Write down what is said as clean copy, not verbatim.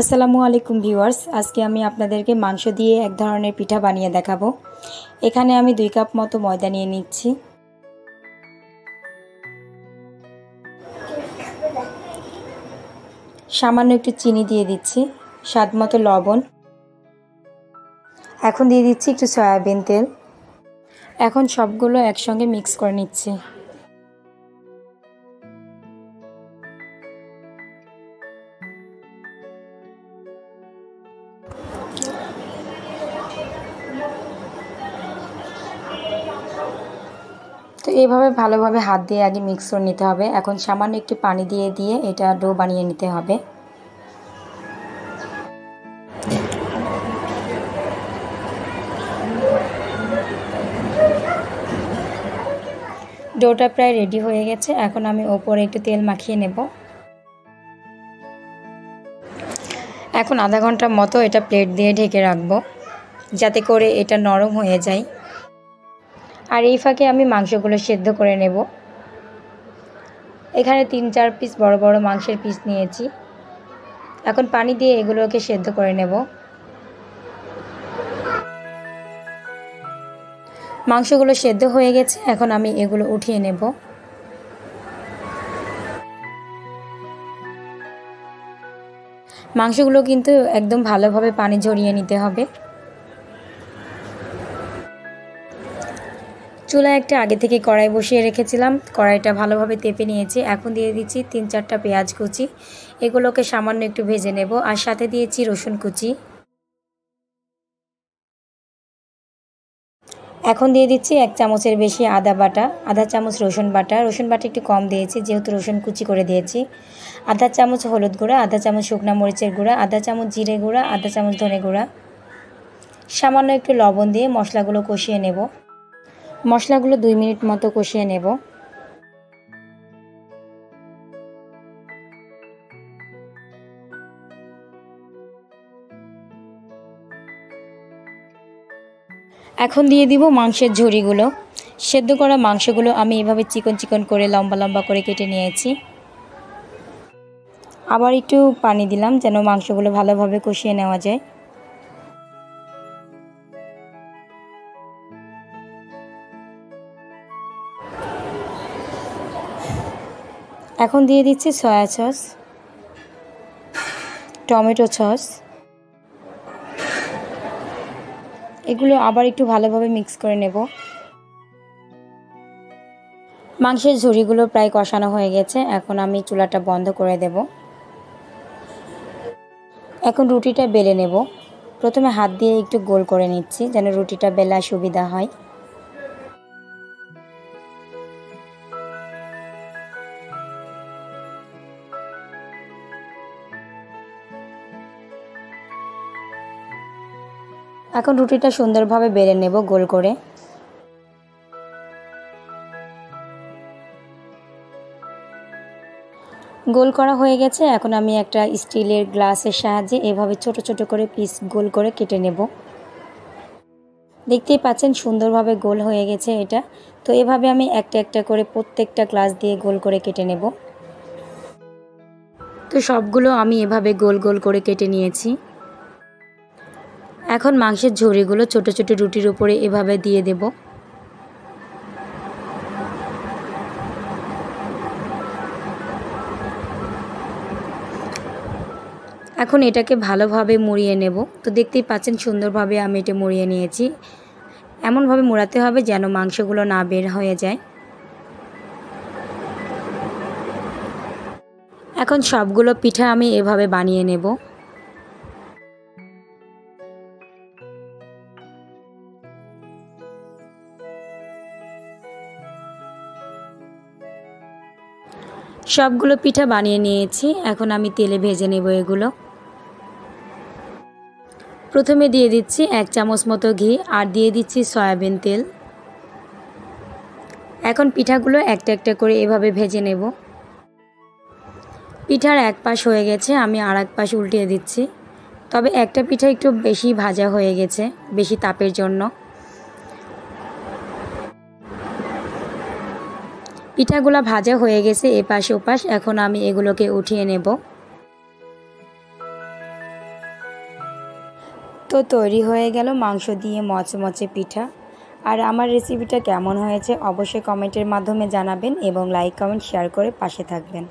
আসসালামু আলাইকুম ভিউয়ার্স, আজকে আমি আপনাদেরকে মাংস দিয়ে এক ধরনের পিঠা বানিয়ে দেখাবো। এখানে আমি 2 কাপ মতো ময়দা নিয়ে নিচ্ছি। সামান্য একটু চিনি দিয়ে দিচ্ছি, স্বাদ মতো লবণ। এখন দিয়ে দিচ্ছি একটু সয়াবিন তেল। এখন সবগুলো একসঙ্গে মিক্স করে নিচ্ছি। তো এইভাবে ভালোভাবে হাত দিয়ে আগে মিক্স করে নিতে হবে। এখন সামান্য একটু পানি দিয়ে এটা ডো বানিয়ে নিতে হবে। ডোটা প্রায় রেডি হয়ে গেছে। এখন আমি ওপরে একটু তেল মাখিয়ে নেব। এখন আধা ঘন্টার মতো এটা প্লেট দিয়ে ঢেকে রাখবো, যাতে করে এটা নরম হয়ে যায়। আর এই ফাঁকে আমি মাংসগুলো সেদ্ধ করে নেব। এখানে 3-4 পিস বড় বড় মাংসের পিস নিয়েছি। এখন পানি দিয়ে এগুলোকে সেদ্ধ করে নেব। মাংসগুলো সেদ্ধ হয়ে গেছে, এখন আমি এগুলো উঠিয়ে নেব। মাংসগুলো কিন্তু একদম ভালোভাবে পানি ঝরিয়ে নিতে হবে। চুলায় একটা আগে থেকে কড়াই বসিয়ে রেখেছিলাম, কড়াইটা ভালোভাবে তেপে নিয়েছি। এখন দিয়ে দিচ্ছি 3-4টা পেঁয়াজ কুচি, এগুলোকে সামান্য একটু ভেজে নেব। আর সাথে দিয়েছি রসুন কুচি। এখন দিয়ে দিচ্ছি 1 চামচের বেশি আদা বাটা, আধা চামচ রসুন বাটা। রসুন বাটা একটু কম দিয়েছি যেহেতু রসুন কুচি করে দিয়েছি। আধা চামচ হলুদ গুঁড়া, আধা চামচ শুকনো মরিচের গুঁড়া, আধা চামচ জিরে গুঁড়া, আধা চামচ ধনে গুঁড়া। সামান্য একটু লবণ দিয়ে মশলাগুলো কষিয়ে নেব। মশলাগুলো 2 মিনিট মতো কষিয়ে নেব। এখন দিয়ে দিব মাংসের ঝুড়িগুলো। সেদ্ধ করা মাংসগুলো আমি এভাবে চিকন চিকন করে লম্বা লম্বা করে কেটে নিয়েছি। আবার একটু পানি দিলাম যেন মাংসগুলো ভালোভাবে কষিয়ে নেওয়া যায়। এখন দিয়ে দিচ্ছি সয়া সস, টমেটো সস। এগুলো আবার একটু ভালোভাবে মিক্স করে নেব। মাংসের ঝুড়িগুলো প্রায় কষানো হয়ে গেছে, এখন আমি চুলাটা বন্ধ করে দেব। এখন রুটিটা বেলে নেব। প্রথমে হাত দিয়ে একটু গোল করে নিচ্ছি যেন রুটিটা বেলা সুবিধা হয়। এখন রুটিটা সুন্দরভাবে বেলে নেব গোল করে। গোল করা হয়ে গেছে, এখন আমি একটা স্টিলের গ্লাসের সাহায্যে এভাবে ছোট ছোট করে পিস গোল করে কেটে নেব। দেখতেই পাচ্ছেন সুন্দরভাবে গোল হয়ে গেছে এটা। তো এভাবে আমি একটা একটা করে প্রত্যেকটা গ্লাস দিয়ে গোল করে কেটে নেব। তো সবগুলো আমি এভাবে গোল গোল করে কেটে নিয়েছি। এখন মাংসের ঝুড়িগুলো ছোট ছোট রুটির উপরে এভাবে দিয়ে দেব। এখন এটাকে ভালোভাবে মুড়িয়ে নেব। তো দেখতেই পাচ্ছেন সুন্দরভাবে আমি এটা মুড়িয়ে নিয়েছি। এমনভাবে মোড়াতে হবে যেন মাংসগুলো না বের হয়ে যায়। এখন সবগুলো পিঠা আমি এভাবে বানিয়ে নেব। সবগুলো পিঠা বানিয়ে নিয়েছি, এখন আমি তেলে ভেজে নেব এগুলো। প্রথমে দিয়ে দিচ্ছি 1 চামচ মতো ঘি আর দিয়ে দিচ্ছি সয়াবিন তেল। এখন পিঠাগুলো একটা একটা করে এভাবে ভেজে নেব। পিঠার এক পাশ হয়ে গেছে, আমি আর এক পাশ উল্টিয়ে দিচ্ছি। তবে একটা পিঠা একটু বেশি ভাজা হয়ে গেছে, বেশি তাপের জন্য। পিঠাগুলো ভাজা হয়ে গেছে এপাশ ওপাশ, এখন আমি এগুলোকে উঠিয়ে নেব। তো তৈরি হয়ে গেল মাংস দিয়ে মচমচে পিঠা। আর আমার রেসিপিটা কেমন হয়েছে অবশ্যই কমেন্টের মাধ্যমে জানাবেন এবং লাইক কমেন্ট শেয়ার করে পাশে থাকবেন।